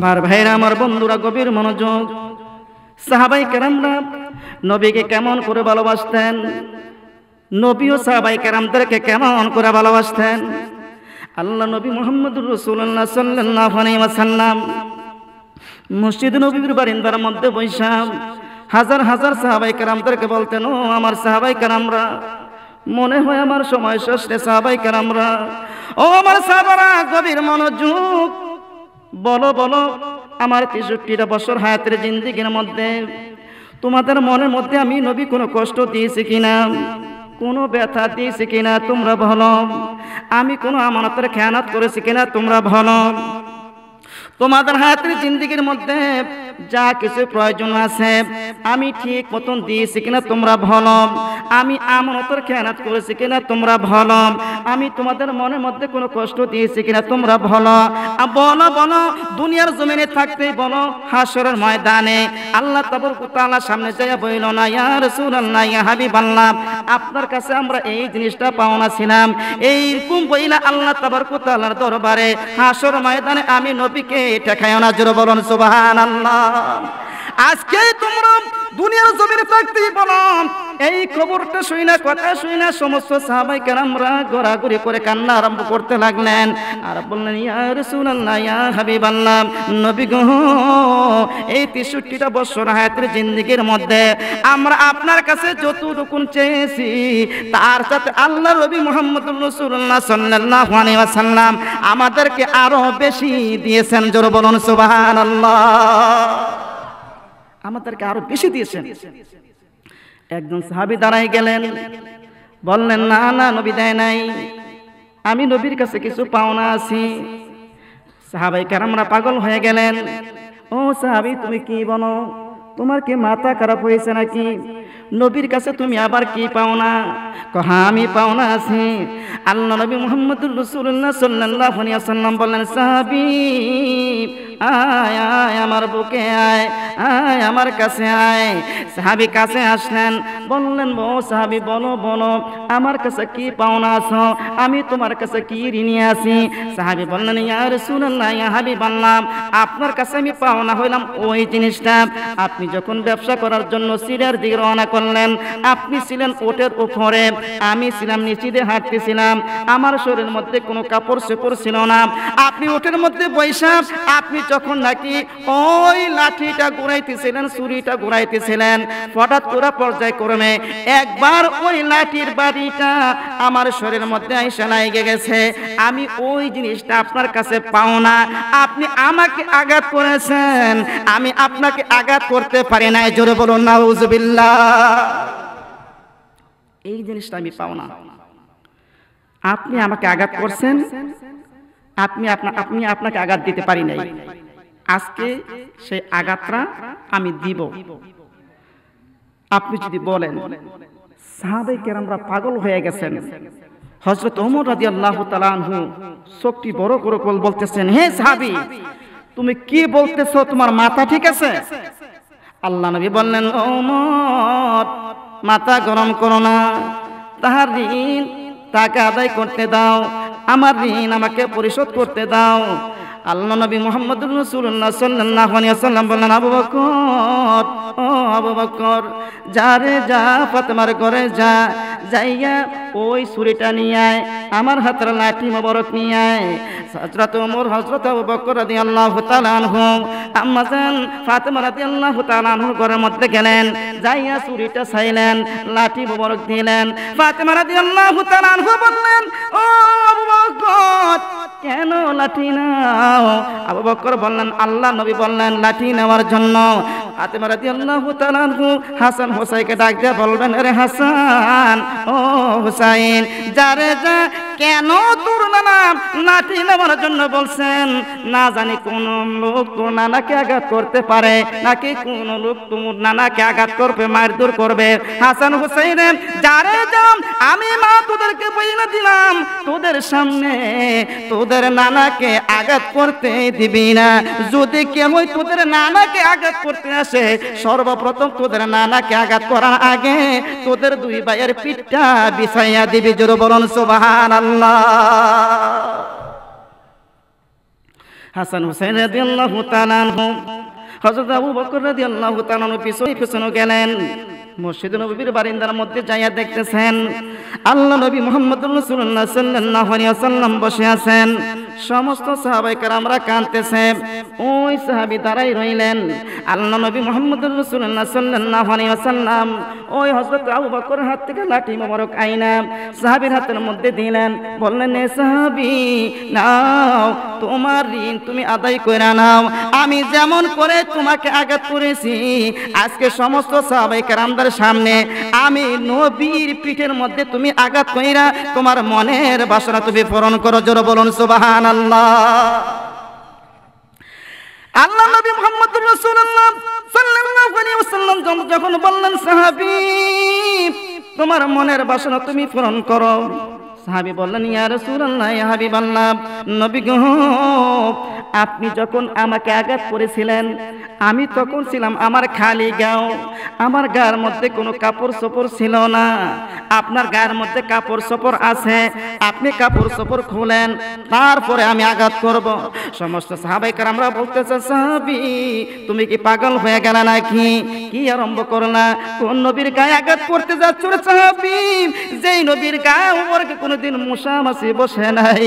আমার ভাইরা, আমার বন্ধুরা, গভীর মনোযোগ। সাহাবায়ে কেরামরা নবীকে কেমন করে ভালোবাসতেন, নবী ও সাহাবায়ে কেরামদেরকে কেমন করে ভালোবাসতেন। আল্লাহ নবী মুহাম্মদুর রাসূলুল্লাহ সাল্লাল্লাহু আলাইহি ওয়াসাল্লাম মসজিদ নববীর বারান্দার মধ্যে বসা হাজার হাজার সাহাবায়ে কেরামদেরকে বলতেন, ও আমার সাহাবায়ে কেরামরা, মনে হয় আমার সময় শেষ রে সাহাবায়ে কেরামরা, ও আমার সাহাবারা, গভীর মনোযোগ। বলো বলো, আমার ৬৩টা বছর হায়াতের জিন্দেগির মধ্যে তোমাদের মনের মধ্যে আমি নবী কোনো কষ্ট দিয়েছি কিনা, কোনো ব্যথা দিয়েছি কিনা, তোমরা বলো। আমি কোনো আমানতের খেয়ানত করেছি কিনা, তোমরা বলো। তোমাদের হায়াতের জিন্দেগির মধ্যে যা কিছু প্রয়োজন আছে আমি ঠিক মতন দিয়েছি কিনা, তোমরা বলো। আমি আমানতের খেয়ানত করেছি কিনা, তোমরা বলো। আমি তোমাদের মনের মধ্যে কোনো কষ্ট দিয়েছি কিনা, তোমরা বলো। বলো বলো, দুনিয়ার জমিনে থাকতে বলো, হাসরের ময়দানে আল্লাহ তাবারক ওয়া তাআলার সামনে যায় বইল না, ইয়া রাসূলুল্লাহ, ইয়া হাবিবাল্লাহ, আপনার কাছে আমরা এই জিনিসটা পাওনা ছিলাম। এইরকম বইলা আল্লাহ তাবারক ওয়া তাআলার দরবারে হাসরের ময়দানে আমি নবীকে এটা খায় না। জোরে বলুন সুবহানাল্লাহ। আজকে তোমরা দুনিয়ার জমিনে থাকতেই বলো, এই খবরটা শুই না, কথা শুই না, সমস্ত সাহাবায়ে কেরামরা গড়াগড়ি করে কান্না আরম্ভ করতে লাগলেন আর বললেন, ইয়া রাসূলুল্লাহ, ইয়া হাবিবাল্লাহ, নবী গো, এই ৬৩টা বছর হায়াতের জিন্দেগির মধ্যে আমরা আপনার কাছে যতটুকু চেয়েছি তার সাথে আল্লাহ নবী মুহাম্মদুর রাসূলুল্লাহ সাল্লাল্লাহু আলাইহি ওয়াসাল্লাম আমাদেরকে আরো বেশি দিয়েছেন। জোরে বলুন সুবহানাল্লাহ। আমাদেরকে আরো বেশি দিয়েছেন। একজন সাহাবী দাঁড়াই গেলেন, বললেন, না না, নবী দেয় নাই, আমি নবীর কাছে কিছু পাওনা আছি। সাহাবায়ে কেরামরা পাগল হয়ে গেলেন, ও সাহাবী, তুমি কি বলো, তোমার কি মাথা খারাপ হয়েছে নাকি? নবীর কাছে তুমি আবার কি পাওনা? হ্যাঁ, আমি পাওনা আছি। আল্লাহ নবী মুহাম্মদুর রাসূলুল্লাহ সাল্লাল্লাহু আলাইহি ওয়াসাল্লাম বললেন, সাহাবী, আয় আয় আমার বুকে আয়, আয় আমার কাছে আয়। সাহাবী কাছে আসলেন, বললেন, ও সাহাবী, বলো বলো, আমার কাছে কি পাওনা আছো, আমি তোমার কাছে কি ঋণী আছি? সাহাবী বললেন, ইয়া রাসূলুল্লাহ, ইয়া হাবিবাল্লাহ, আপনার কাছে আমি পাওনা হইলাম ওই জিনিসটা, আপনি যখন ব্যবসা করার জন্য সিরিয়ার দিকে রওনা করলেন, আপনি ছিলেন ওটের উপরে, আমি ছিলাম নিচে দিয়ে হাঁটতেছিলাম, আমার শরীরের মধ্যে কোনো কাপড় চোপড় ছিল না। আপনি ওটের মধ্যে বৈশা আপনি যখন নাকি ওই লাঠিটা ঘুরাইতেছিলেন, ছুরিটা ঘুরাইতেছিলেন, হঠাৎ করে পর্যায়ক্রমে একবার ওই লাঠির বাড়িটা আমার শরীরের মধ্যে আইসা লাগে গেছে। আমি ওই জিনিসটা আপনার কাছে পাও না, আপনি আমাকে আঘাত করেছেন, আমি আপনাকে আঘাত করতে পারি নাই। জোরে বলুন নাউজুবিল্লাহ। এই জিনিসটা আমি পাও না, আপনি আমাকে আঘাত করছেন, আপনি আপনাকে আঘাত দিতে পারি নাই, আজকে সেই আঘাতটা আমি দিব। আপনি যদি বলেন, সাহাবায়ে কেরামরা পাগল হয়ে গেছেন। হযরত ওমর রাদিয়াল্লাহু তাআলা আনহু চোখটি বড় করে বলতেছেন, হে সাহাবী, তুমি কি বলতেছো, তোমার মাথা ঠিক আছে? আল্লাহ নবী বললেন, ওমর, মাথা গরম করো না, তাহার ঋণ তাকে আদায় করতে দাও, আমার ঋণ আমাকে পরিশোধ করতে দাও। আল্লাহ নবী মুহাম্মদুর রাসূলুল্লাহ সাল্লাল্লাহু আলাইহি ওয়াসাল্লাম বললেন, আবু বকর, ও আবু বকর, যা রে যা, ফাতেমার ঘরে যা, যাইয়া ওই ছুরিটা নিয়ে আয়, আমার হাতের লাঠি মোবারক নিয়ে আয়। হযরত ওমর, হযরত আবু বকর রাদিয়াল্লাহু তাআলা আনহু আম্মা জান ফাতেমা রাদিয়াল্লাহু তাআলা আনহুর ঘরের মধ্যে গেলেন, যাইয়া ছুরিটা চাইলেন, লাঠি মোবারক দিলেন। ফাতেমা রাদিয়াল্লাহু তাআলা আনহু বললেন, ও আবু বকর, কেন লাঠি নাও? আবু বকর বললেন, আল্লাহ নবী বললেন লাঠি নেওয়ার জন্য। ফাতেমা রাদিয়াল্লাহু তাআলা আনহু হাসান হোসাইনকে ডাক দিয়ে বলবেন, আরে হাসান, ও হুসাইন, যা রে যা, কেন তোর নানা লাঠি নেওয়ার জন্য বলছেন? না জানি কোন লোক তোর নানাকে আঘাত করতে পারে, নাকি কোন লোক তোর নানাকে আঘাত করবে, মারধর করবে। হাসান হুসাইন, যা রে যা, আমি মা তোদেরকে বইলা দিলাম, তোদের সামনে তোদের নানাকে আঘাত করতে দিবি না। যদি কেউ তোদের নানাকে আঘাত করতে আসে, সর্বপ্রথম তোদের নানাকে আঘাত করার আগে তোদের দুই ভাইয়ের পিঠটা বিছাইয়া দিবি। জোরে বলুন সুবহানাল্লাহ। হাসান হুসাইন রাদিয়াল্লাহু তাআলা আনহু হযরত আবু বকর রাদিয়াল্লাহু তাআলা আনহু পিছনে গেলেন। মসজিদে নববীর বারিন্দার মধ্যে যাইয়া দেখতেছেন আল্লাহ নবী মুহাম্মদুর রাসূলুল্লাহ সাল্লাল্লাহু আলাইহি ওয়াসাল্লাম বসে আছেন। সমস্ত সাহাবায়ে কেরামরা কাঁদতেছে। ওই সাহাবী দাঁড়াই রইলেন। আল্লাহ নবী মুহাম্মদুর রাসূলুল্লাহ সাল্লাল্লাহু আলাইহি ওয়াসাল্লাম ওই হযরত আবু বকরের হাত থেকে লাঠি মোবারক আইনা সাহাবীর হাতের মধ্যে দিলেন। বললেন, এ সাহাবী, নাও তোমার ঋণ তুমি আদায় করে নাও। আমি যেমন করে তোমাকে আঘাত করেছি, আজকে সমস্ত সাহাবায়ে কেরামদের সামনে আমি নবীর পিঠের মধ্যে তুমি আঘাত কইরা তোমার মনের বাসনা তুমি পূরণ করো। জোরে বলুন সুবহানাল্লাহ। আল্লাহ নবী মুহাম্মদুর রাসূলুল্লাহ সাল্লাল্লাহু আলাইহি ওয়াসাল্লাম যখন বললেন, সাহাবী, তোমার মনের বাসনা তুমি পূরণ করো। সাহাবী বললেন, ইয়া রাসূলুল্লাহ, ইয়া হাবিবাল্লাহ, নবী গো, আপনি যখন আমাকে আঘাত করেছিলেন আমি তখন ছিলাম আমার খালি গাও, আমার গায়ের মধ্যে কোনো কাপড় চোপড় ছিল না। আপনার গায়ের মধ্যে কাপড় চোপড় আছে, আপনি কাপড় চোপড় খুলেন, তারপরে আমি আঘাত করব। সমস্ত সাহাবায়ে কেরামরা বলতেছে, সাহাবী, তুমি কি পাগল হয়ে গেলে নাকি? কি আরম্ভ করলা? কোন নবীর গায়ে আঘাত করতে যাচ্ছ রে সাহাবী? যেই নবীর গায়ে উপরে কোনোদিন মশা মাছি বসে নাই,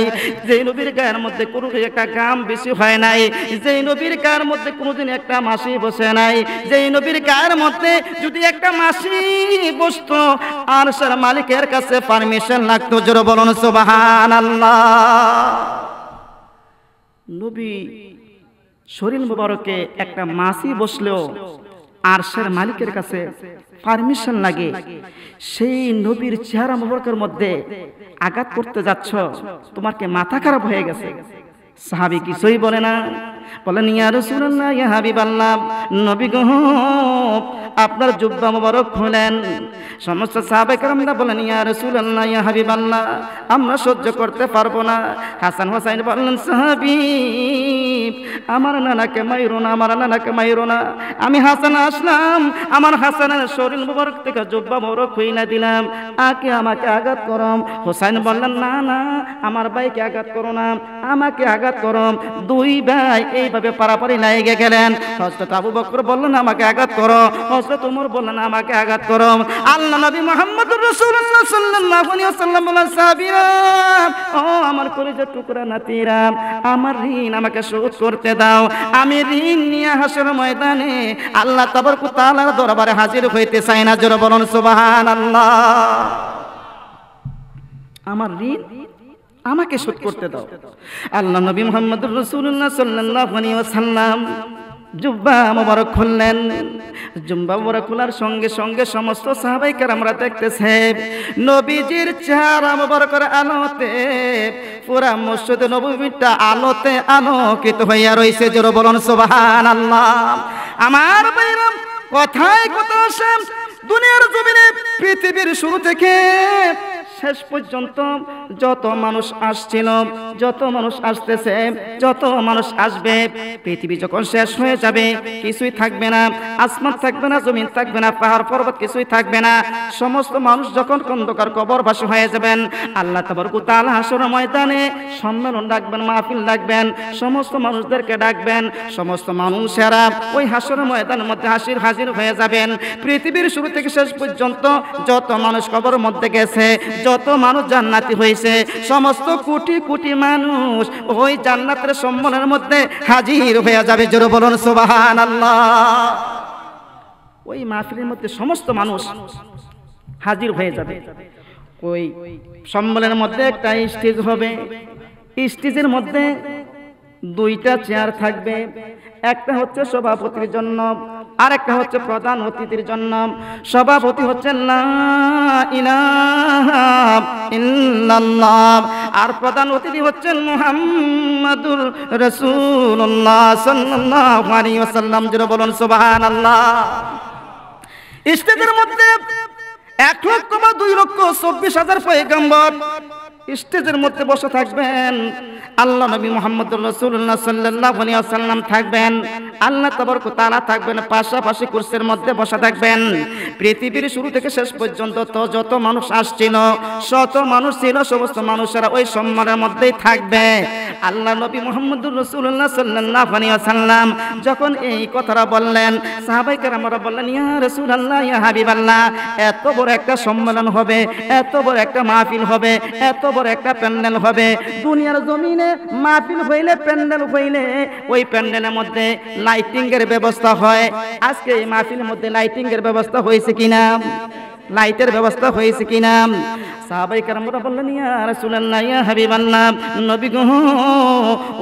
যেই নবীর গায়ের মধ্যে কোনো একটা গাম বেশি হয় নাই, যেই নবীর গায়ের মধ্যে কোনোদিন একটা মাছি বসে নাই, যেই নবীর গায়ের মধ্যে যদি একটা মাছি বসতো আরশের মালিকের কাছে পারমিশন লাগতো। জোরে বলুন সুবহানাল্লাহ। নবী শরীর মুবারকে একটা মাছি বসলেও আরশের মালিকের কাছে পারমিশন লাগে। সেই নবীর চেহারা মুবারকের মধ্যে আঘাত করতে যাচ্ছ, তোমার কি মাথা খারাপ হয়ে গেছে? সাহাবী কিছুই বলে না, বলেন, ইয়া রাসূলুল্লাহ, ইয়া হাবিবাল্লাহ, নবী গো, আপনার জুব্বা মুবারক খুলেন। সমস্ত সাহাবায়ে কেরামরা বলেন, ইয়া রাসূলুল্লাহ, ইয়া হাবিবাল্লাহ, আমরা সহ্য করতে পারবো না। হাসান হুসাইন বললেন, সাহাবী, আমার নানাকে মাইরো না, আমার নানাকে মাইরো না। আমি হাসান আসলাম, আমার হাসানের শরীর মুবারক থেকে জুব্বা মুবারক খুইলা দিলাম, আকে আমাকে আঘাত করম। হুসাইন বললেন, না না, আমার ভাইকে আঘাত করো না, আমাকে আঘাত করম। দুই ভাই এইভাবে পারাপারি লাগে গেলেন। হযরত আবু বকর বললেন, আমাকে আঘাত করো। হযরত ওমর বললেন, আমাকে আঘাত করো। আল্লাহ নবী মুহাম্মদুর রাসূলুল্লাহ সাল্লাল্লাহু আলাইহি ওয়াসাল্লাম বলেন, সাহাবীরা, ও আমার কলিজার টুকরা নাতিরা, আমার ঋণ আমাকে শোধ করতে দাও। আমি ঋণ নিয়ে হাসরের ময়দানে আল্লাহ তাবারক ওয়া তাআলার দরবারে হাজির হইতে চাই না। জোরে বলুন সুবহানাল্লাহ। আমার ঋণ আমাকে শোধ করতে দাও। আল্লাহ নবী মুহাম্মদুর রাসূলুল্লাহ সাল্লাল্লাহু আলাইহি ওয়াসাল্লাম জুব্বা মুবারক খুললেন। জুব্বা মুবারক খোলার সঙ্গে সঙ্গে সমস্ত সাহাবায়ে কেরামরা দেখতেছে নবীজির চেহারা মুবারকের আলোতে পুরা মসজিদ নববীটা আলোতে আলোকিত হইয়া রইছে। জোরে বলুন সুবহানাল্লাহ। আমার ভাইরা, কথায় কথা আসে, দুনিয়ার জমিনে পৃথিবীর শুরু থেকে শেষ পর্যন্ত যত মানুষ আসছিল, যত মানুষ আসতেছে, যত মানুষ আসবে, পৃথিবী যখন শেষ হয়ে যাবে কিছুই থাকবে না, আসমান থাকবে না, জমিন থাকবে না, পাহাড় পর্বত কিছুই থাকবে না। সমস্ত মানুষ যখন অন্ধকার কবরবাসী হয়ে যাবেন, আল্লাহ তাবারক ওয়া তাআলা হাসরের ময়দানে সম্মেলন ডাকবেন, মাহফিল ডাকবেন, সমস্ত মানুষদেরকে ডাকবেন। সমস্ত মানুষেরা ওই হাসরের ময়দানের মধ্যে হাজির হয়ে যাবেন। পৃথিবীর শুরু থেকে শেষ পর্যন্ত যত মানুষ কবরের মধ্যে গেছে, যত মানুষ জান্নাতি হয়েছে, সমস্ত কোটি কোটি মানুষ ওই জান্নাতের সম্মেলনের মধ্যে হাজির হয়ে যাবে। জোরে বলুন সুবহানাল্লাহ। ওই মাহফিলের মধ্যে সমস্ত মানুষ হাজির হয়ে যাবে। ওই সম্মেলনের মধ্যে একটা স্টেজ হবে, স্টেজের মধ্যে দুইটা চেয়ার থাকবে, একটা হচ্ছে সভাপতির জন্য, আরেকটা হচ্ছে প্রধান অতিথির জন্য। সভাপতি হচ্ছেন লা ইলাহা ইল্লাল্লাহ, আর প্রধান অতিথি হচ্ছেন মুহাম্মাদুর রাসূলুল্লাহ সাল্লাল্লাহু আলাইহি ওয়াসাল্লাম। জোরে বলুন সুবহানাল্লাহ। স্টেজের মধ্যে 1 লক্ষ বা 2 লক্ষ 24,000 পয়গম্বর স্টেজের মধ্যে বসে থাকবেন। আল্লাহ নবী মুহাম্মদুর রাসূলুল্লাহ সাল্লাল্লাহু আলাইহি ওয়াসাল্লাম থাকবেন, আল্লাহ তাবারক ওয়া তাআলা থাকবেন, পাশাপাশি কুরসির মধ্যে বসা থাকবেন। পৃথিবীর শুরু থেকে শেষ পর্যন্ত তো যত মানুষ আসছিল, শত মানুষ ছিল, সমস্ত মানুষেরা ওই সম্মানের মধ্যেই থাকবে। আল্লাহ নবী মুহাম্মদুর রাসূলুল্লাহ সাল্লাল্লাহু আলাইহি ওয়াসাল্লাম যখন এই কথাটা বললেন, সাহাবায়ে কেরামরা বললেন, ইয়া রাসূলুল্লাহ, ইয়া হাবিবাল্লাহ, এত বড় একটা সম্মেলন হবে, এত বড় একটা মাহফিল হবে, এত বড় একটা প্যান্ডেল হবে, দুনিয়ার জমিনে মাহফিল হইলে, প্যান্ডেল হইলে ওই প্যান্ডেলের মধ্যে লাইটিং এর ব্যবস্থা হয়। আজকে এই মাহফিলের মধ্যে লাইটিং এর ব্যবস্থা হয়েছে কিনা? লাইটের ব্যবস্থা হয়েছে কিনা? সাহাবায়ে কেরামরা বললেন, ইয়া রাসূলুল্লাহ, ইয়া হাবিবাল্লাহ, নবী গো,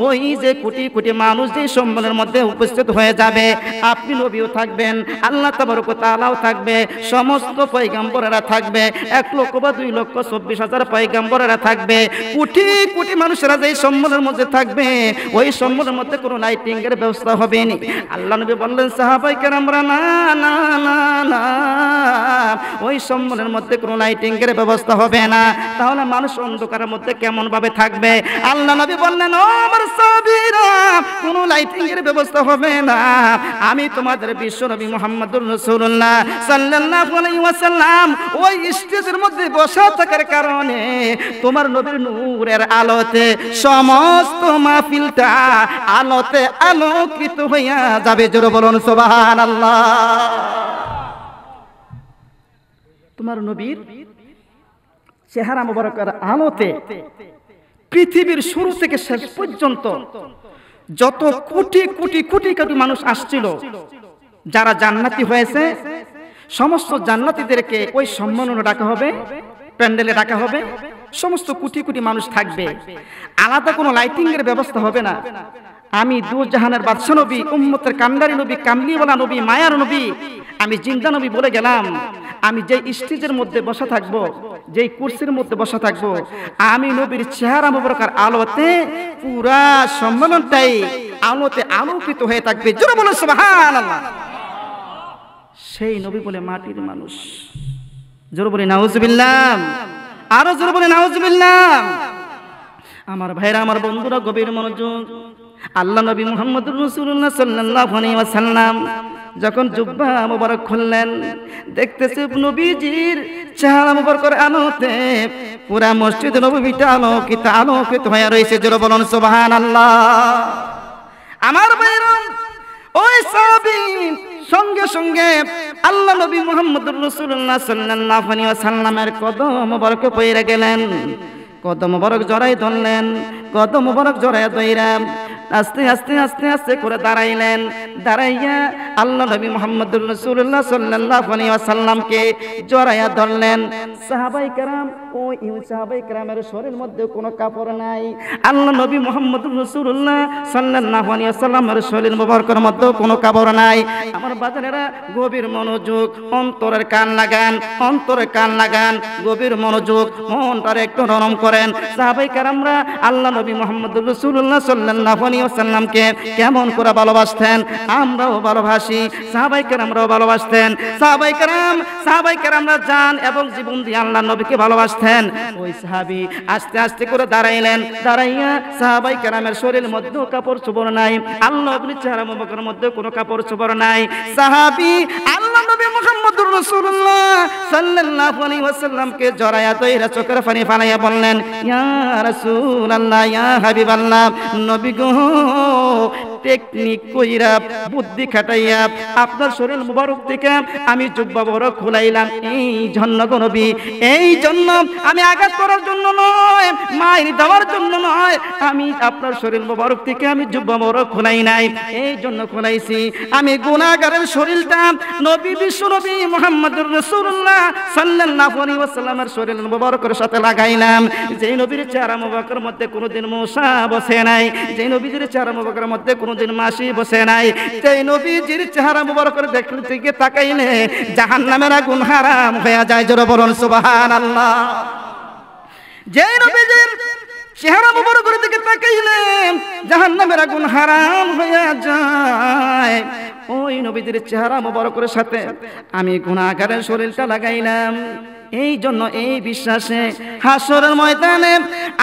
ওই যে কোটি কোটি মানুষ যে সম্মেলনের মধ্যে উপস্থিত হয়ে যাবে, আপনি নবীও থাকবেন, আল্লাহ তাবারক ওয়া তাআলাও থাকবে, সমস্ত পয়গম্বরেরা থাকবে, 1 লক্ষ বা 2 লক্ষ 24,000 পয়গম্বরেরা থাকবে, কোটি কোটি মানুষেরা যে সম্মেলনের মধ্যে থাকবে, ওই সম্মেলনের মধ্যে কোনো লাইটিং এর ব্যবস্থা হবে না। আল্লাহ নবী বললেন, সাহাবায়ে কেরামরা, না না না না, ওই সম্মেলনের মধ্যে কোনো লাইটিং এর ব্যবস্থা হবে না। তাহলে মানুষ অন্ধকারের মধ্যে কেমন ভাবে থাকবে? আল্লাহ নবী বললেন, ও আমার সাহাবীরা, কোনো লাইটিং এর ব্যবস্থা হবে না। আমি তোমাদের বিশ্ব নবী মুহাম্মদুর রাসূলুল্লাহ সাল্লাল্লাহু আলাইহি ওয়াসাল্লাম ওই স্টেজের মধ্যে বসা থাকার কারণে তোমার নবীর নূরের আলোতে সমস্ত মাহফিলটা আলোতে আলোকিত হইয়া যাবে। জোরে বলুন সুবহানাল্লাহ। তোমার নবীর চেহারা মুবারকের আলোতে পৃথিবীর শুরু থেকে শেষ পর্যন্ত যত কোটি কোটি কোটি কোটি মানুষ আসছিল, যারা জান্নাতি হয়েছে, সমস্ত জান্নাতীদেরকে ওই সম্মাননা ডাকা হবে, প্যান্ডেলে ডাকা হবে, সমস্ত কোটি কোটি মানুষ থাকবে, আলাদা কোনো লাইটিং এর ব্যবস্থা হবে না। আমি দু জাহানের বাদশা নবী, উম্মতের কান্ডারি নবী, কামলিওয়ালা নবী, মায়ার নবী, আমি জিন্দা নবী বলে গেলাম, আমি যেই স্টেজের মধ্যে বসা থাকবো, যেই কুরসির মধ্যে বসা থাকবো, আমি নবীর চেহারা মুবারকের আলোতে পুরা সম্মেলনটাই আলোতে আলোকিত হয়ে থাকবে। জোরে বলুন সুবহানাল্লাহ। সেই নবী বলে মাটির মানুষ। জোরে বলি নাউজুবিল্লাহ, আরো জোরে বলি নাউজুবিল্লাহ। আমার ভাইরা, আমার বন্ধুরা, গভীর মনোযোগ। আল্লাহ নবী মুহাম্মদুর রাসূলুল্লাহ সাল্লাল্লাহু আলাইহি ওয়াসাল্লাম যখন জুব্বা মুবারক খুললেন, দেখতেছে নবীজির চেহারা মুবারকের আলোতে পুরা মসজিদ নববীটা আলোকিত হয়ে রয়েছে। জোরে বলুন সুবহানাল্লাহ। আমার ভাইরা, ওই সাহাবী সঙ্গে সঙ্গে আল্লাহ নবী মুহাম্মদুর রাসূলুল্লাহ সাল্লাল্লাহু আলাইহি ওয়াসাল্লামের কদম মুবারকে পড়ে গেলেন, কদম মুবারক জড়াই ধরলেন, কদম মুবারক জড়াই ধইরা আস্তে আস্তে আস্তে আস্তে করে দাঁড়াইলেন। দাঁড়াইয়া আল্লাহ নবী মুহাম্মদুর রাসূলুল্লাহ সাল্লাল্লাহু আলাইহি ওয়াসাল্লামকে জড়াইয়া ধরলেন। সাহাবায়ে কেরাম, ওই সাহাবায়ে কেরামের শরীরের মধ্যে কোনো কাপড় নাই। আল্লাহ নবী মুহাম্মদুর রাসূলুল্লাহ সাল্লাল্লাহু আলাইহি ওয়াসাল্লামের শরীর মুবারকের মধ্যে কোনো কাপড় নাই। আমার বাজানেরা, গভীর মনোযোগ, অন্তরের কান লাগান, অন্তরের কান লাগান, গভীর মনোযোগ, মনটারে একটু নরম করেন। সাহাবায়ে কেরামরা আল্লাহ নবী মুহাম্মদুর রাসূলুল্লাহ সাল্লাল্লাহু আলাইহি ওয়াসাল্লামকে কেমন করে ভালোবাসতেন, আমরাও ভালোবাসি, সাহাবায়ে কেরামরাও ভালোবাসতেন। সাহাবায়ে কেরামরা জান এবং জীবন দিয়ে আল্লাহ নবীকে ভালোবাসতেন। ওই সাহাবী আস্তে আস্তে করে দাঁড়াইলেন। দাঁড়াইয়া সাহাবায়ে কেরামের শরীরের মধ্যে কাপড় চোপড় নাই, আল্লাহ নবীর চেহারা মুবারকের মধ্যে কোনো কাপড় চোপড় নাই। সাহাবী আল্লাহ নবী মুহাম্মদুর রাসূলুল্লাহ সাল্লাল্লাহু আলাইহি ওয়াসাল্লামকে জড়ায়া ধইরা চোখের পানি ফালাইয়া বললেন, ইয়া রাসূলুল্লাহ, ইয়া হাবিবাল্লাহ, নবী গো, টেকনিক কইরা বুদ্ধি খাটাইয়া আপনার শরীর মুবারক থেকে আমি জুব্বা বড় খুলাইলাম। এই জন্য গো নবী, এই জন্য আমি আঘাত করার জন্য নয়, মায়ের দেওয়ার জন্য নয়, আমি আপনার শরীর মুবারক থেকে আমি জুব্বা বড় খুলাই নাই, এই জন্য খুলাইছি আমি গুনাহগারের শরীরটা নবী, বিশ্ব নবী মুহাম্মদুর রাসূলুল্লাহ সাল্লাল্লাহু আলাইহি ওয়াসাল্লামের শরীর মুবারকের সাথে লাগাইলাম। যেই নবীর চেহারা মুবারকের মধ্যে কোনোদিন মশা বসে নাই, যেই নবীজির চেহারা মুবারকের মধ্যে কোনোদিন মাছি বসে নাই, যেই নবীজির চেহারা মুবারকের দেখলে থেকে তাকাইলে জাহান্নামের আগুন হারাম হয়ে যায়। জোরে বলুন সুবহানাল্লাহ। যেই নবীজির চেহারা মুবারকের দিকে তাকাইলে জাহান্নামের আগুন হারাম হয়ে যায়। ওই নবীদের চেহারা মোবারকের সাথে আমি গুনাহগারের শরীরটা লাগাইলাম। এই জন্য এই বিশ্বাসে হাসরের ময়দানে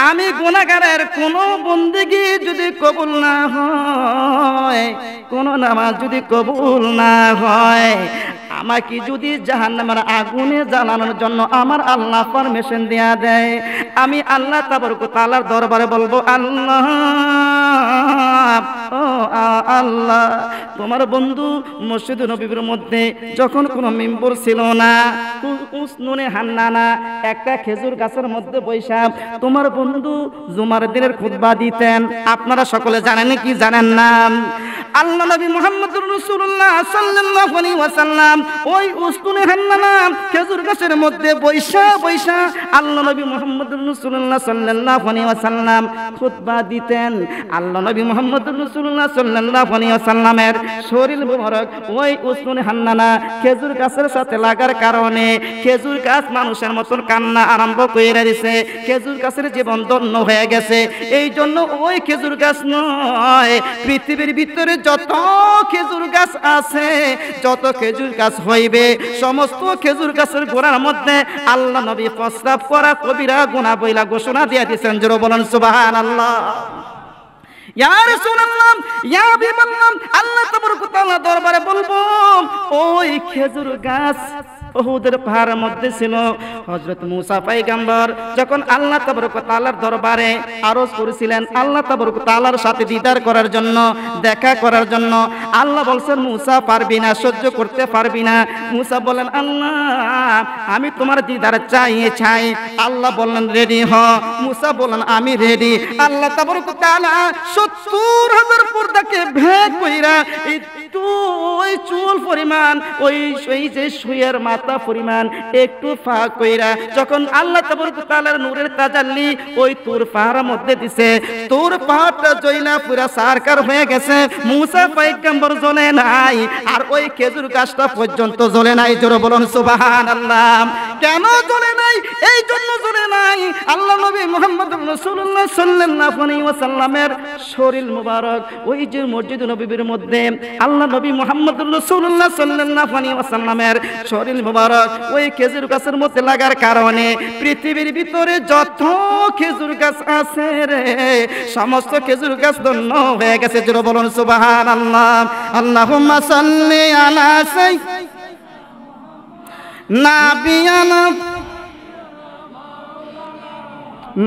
আমি গুনাহগারের কোন বন্দেগী যদি কবুল না হয়, কোন নামাজ যদি কবুল না হয়, আমাকে যদি জাহান্নামের আগুনে জ্বালানোর জন্য আমার আল্লাহ পারমিশন দেয়া দেয়, আমি আল্লাহ তাবারক ওয়া তাআলার দরবারে বলবো, আল্লাহ ও আল্লাহ, তোমার বন্ধু মসজিদ নববীর মধ্যে যখন কোনো মিম্বর ছিল না, উসনুনে হান্নানা একটা খেজুর গাছের মধ্যে বৈশা তোমার বন্ধু জুমার দিনের খুতবা দিতেন। আপনারা সকলে জানেন কি জানেন না? আল্লাহ নবী মুহাম্মদুর রাসূলুল্লাহ সাল্লাল্লাহু আলাইহি ওয়াসাল্লাম ওই উসনুনে হান্নানা খেজুর গাছের মধ্যে বৈশা আল্লাহ নবী মুহাম্মদুর রাসূলুল্লাহ সাল্লাল্লাহু আলাইহি ওয়াসাল্লাম খুতবা দিতেন। আল্লাহ নবী মুহাম্মদুর রাসূলুল্লাহ সাল্লাল্লাহু আলাইহি ওয়াসাল্লামের শরীর মোবারক ওই উসনুনে হান্নানা খেজুর গাছের সাথে লাগার কারণে খেজুর গাছ মানুষের মতন কান্না আরম্ভ করে দিয়েছে, খেজুর গাছের জীবন ধন্য হয়ে গেছে। এই জন্য ওই খেজুর গাছ নয়, পৃথিবীর ভিতরে যত খেজুর গাছ আছে, যত খেজুর গাছ হইবে, সমস্ত খেজুর গাছের গোড়ার মধ্যে আল্লাহ নবী প্রস্রাব করা কবিরা গুনাহ বইলা ঘোষণা দিয়ে দিয়েছেন। জোরে বলেন সুবহানাল্লাহ। ইয়া রাসূলুল্লাহ, ইয়া হাবিবাল্লাহ, আল্লাহ তাবারক ওয়া তাআলা দরবারে বলবো, ওই খেজুর গাছ উহুদের পাহাড়ের মধ্যে ছিল। হযরত মুসা পয়গম্বর যখন আল্লাহ তাবারক ওয়া তাআলার দরবারে আরজ করেছিলেন আল্লাহ তাবারক ওয়া তাআলার সাথে দিদার করার জন্য, দেখা করার জন্য, আল্লাহ বলছেন মুসা পারবি না, সহ্য করতে পারবি না। মুসা বলেন, আল্লাহ আমি তোমার দিদার চাই। আল্লাহ বললেন রেডি হ। মুসা বলেন আমি রেডি। আল্লাহ তাবারক ওয়া তাআলা ৭০,০০০ পর্দাকে ভেদ কইরা একটু ওই চুল পরিমাণ, ওই যে সুয়ের মাথা পরিমাণ একটু ফাঁক কইরা যখন আল্লাহ তাবারক ওয়া তাআলার নূরের তাজাল্লি ওই তুর পাহাড়ের মধ্যে দিছে, তুর পাহাড়টা জ্বলা পুরা সারকার হয়ে গেছে। মুসা পয়গম্বর জ্বলে নাই, আর ওই খেজুর গাছটা পর্যন্ত জ্বলে নাই। জোরে বলুন সুবহানাল্লাহ। কেন জ্বলে নাই? এই জন্য জ্বলে নাই, আল্লাহ নবী মুহাম্মদুর রাসূলুল্লাহ সাল্লাল্লাহু আলাইহি ওয়াসাল্লামের শরীর মুবারক ওই যে মসজিদ নববীর মধ্যে আল্লাহ নবী মুহাম্মদুর রাসূলুল্লাহ সাল্লাল্লাহু আলাইহি ওয়াসাল্লামের শরীর মুবারক ওই খেজুর গাছের মধ্যে লাগার কারণে পৃথিবীর ভিতরে যত খেজুর গাছ আছে রে, সমস্ত খেজুর গাছ ধন্য হয়ে গেছে। জোরে বলুন সুবহানাল্লাহ। আল্লাহুম্মা সাল্লি আলা নাবিয়ানা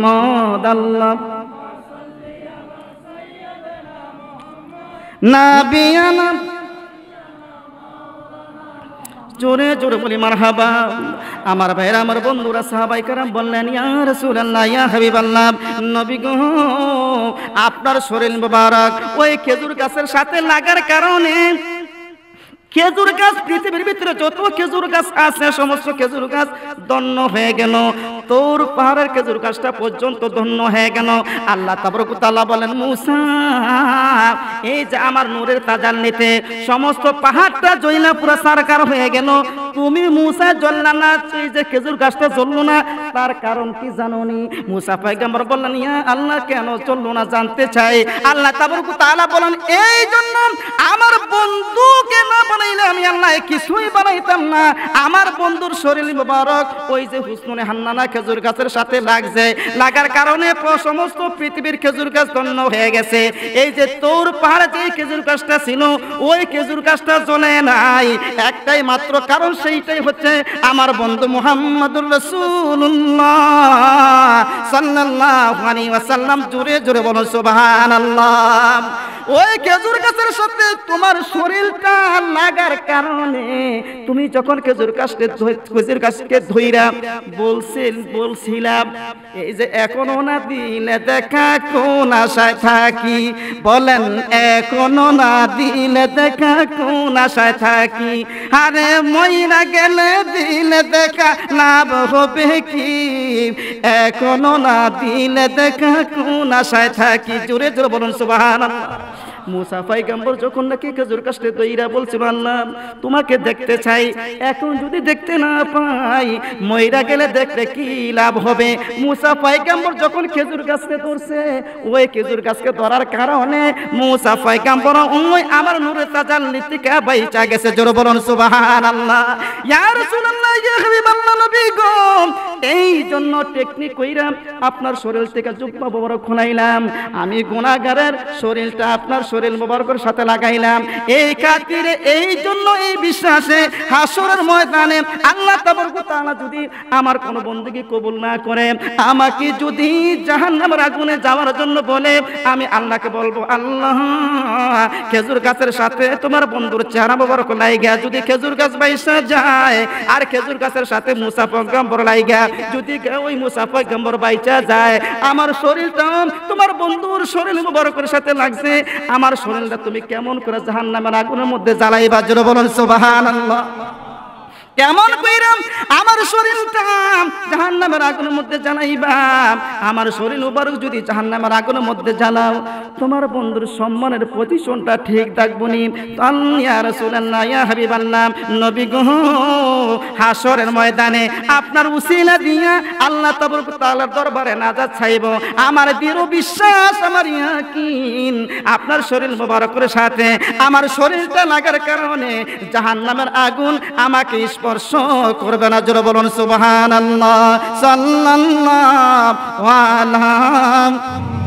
মাদাল্লাহ নাবিয়ানা। জোরে জোরে বলি মারহাবা। আমার ভাইরা, আমার বন্ধুরা, সাহাবায়ে কেরাম বললেন, ইয়া রাসূলুল্লাহ, ইয়া হাবিবাল্লাহ, নবী গো আপনার শরীর মুবারক ওই খেজুর গাছের সাথে লাগার কারণে খেজুর গাছ পৃথিবীর ভিতরে যত খেজুর গাছ আছে সমস্ত খেজুর গাছ ধন্য হয়ে গেল, তোর পাহাড়ের খেজুর গাছটা পর্যন্ত ধন্য হয়ে গেল। আল্লাহ তাবারক ওয়া তাআলা বলেন, মুসা এই যে আমার নূরের তাজাল্লিতে সমস্ত পাহাড়টা জ্বলা পুরা সারকার হয়ে গেল, তুমি মুসা জ্বললা না, এই যে খেজুর গাছটা জ্বললো না, তার কারণ কি জানোনি? মুসা পয়গম্বর বললেন, ইয়া আল্লাহ কেন জ্বললো না জানতে চাই। আল্লাহ তাবারক ওয়া তাআলা বলেন, এই জন্য আমার বন্ধুকে না বানাইলে আমি আল্লাহ কিছুই বানাইতাম না। আমার বন্ধুর শরীর মুবারক ওই যে হুসনুনে হান্নানা খেজুর গাছের সাথে লাগছে, লাগার কারণে সমস্ত পৃথিবীর খেজুর গাছ ধন্য হয়ে গেছে। এই যে তোর পাহাড়ে যে খেজুর গাছটা ছিল ওই খেজুর গাছটা জ্বলে নাই, একটাই মাত্র কারণ, সেইটাই হচ্ছে আমার বন্ধু মুহাম্মদুর রাসূলুল্লাহ সাল্লাল্লাহু আলাইহি ওয়াসাল্লাম। জোরে জোরে বলো সুবহানাল্লাহ। ওই খেজুর গাছের সাথে তোমার শরীরটা লাগার কারণে তুমি যখন খেজুর গাছকে ধইরা বলছিলাম এই যে এখনো না দিলে দেখা কোন আশায় থাকি, বলেন এখনো না দিলে দেখা কোন আশায় থাকি, আরে মইরা গেলে দিলে দেখা লাভ হবে কি, এখনো না দিলে দেখা কোন আশায় থাকি। জোরে জোরে বলুন সুবহানাল্লাহ। মুসা পয়গম্বর যখন নাকি খেজুর গাছটা দইরা বলছিল আল্লাহ তোমাকে দেখতে চাই, এখন যদি দেখতে না পাই মইরা গেলে দেখতে কি লাভ হবে। মুসা পয়গম্বর যখন খেজুর গাছকে ধরছে, ওই খেজুর গাছকে ধরার কারণে মুসা পয়গম্বর ওই আমার নূরে তাজাল্লি থেকে বাইচা গেছে। জোরে বলুন সুবহানাল্লাহ। ইয়া রাসূলুল্লাহ, ইয়া হাবিবাল্লাহ, নবী গো, এই জন্য টেকনিক কইরা আপনার শরীর থেকে জুব্বা মোবারক খুলাইলাম, আমি গুনাহগারের শরীরটা আপনার শরীর মোবারকের সাথে লাগাইলাম। এই খাতিরে, এই জন্য, এই বিশ্বাসে হাসরের ময়দানে আল্লাহ তাবারক ওয়া তাআলা যদি আমার কোন বন্দেগী কবুল না করে, আমাকে যদি জাহান্নামের আগুনে যাওয়ার জন্য বলে, আমি আল্লাহকে বলবো আল্লাহ খেজুর গাছের সাথে তোমার বন্ধুর চেহারা মোবারক লাইগা যদি খেজুর গাছ বাইসা যায়, আর খেজুর গাছের সাথে মুসা পয়গম্বর লাইগা যদি ওই মুসা পয়গম্বর বাইচা যায়, আমার শরীরটা তোমার বন্ধুর শরীর মোবারকের সাথে লাগছে, আমার শরীরটা তুমি কেমন করে জাহান্নামের আগুনের মধ্যে জ্বালাইবা। জোরে বলুন সুবহানাল্লাহ। কেমন কইরাম আমার শরীরটা জাহান্নামের আগুনের মধ্যে জ্বালাইবা? আমার শরীর মোবারক যদি জাহান্নামের আগুনের মধ্যে জ্বালাও, তোমার বন্ধুর সম্মানের পজিশনটা ঠিক থাকবনি। ইয়া রাসূলুল্লাহ, ইয়া হাবিবাল্লাহ, নবী গো, হাসরের ময়দানে আপনার উসিলা দিয়া আল্লাহ তাবারক ওয়া তাআলার দরবারে নাজাত চাইব। আমার দৃঢ় বিশ্বাস, আমার ইয়াকিন, আপনার শরীর মোবারকের সাথে আমার শরীরটা লাগার কারণে জাহান্নামের আগুন আমাকে স্পর্শ করবে না। জোরে বলুন সুবহানাল্লাহ। সাল্লাল্লাহু আলাইহি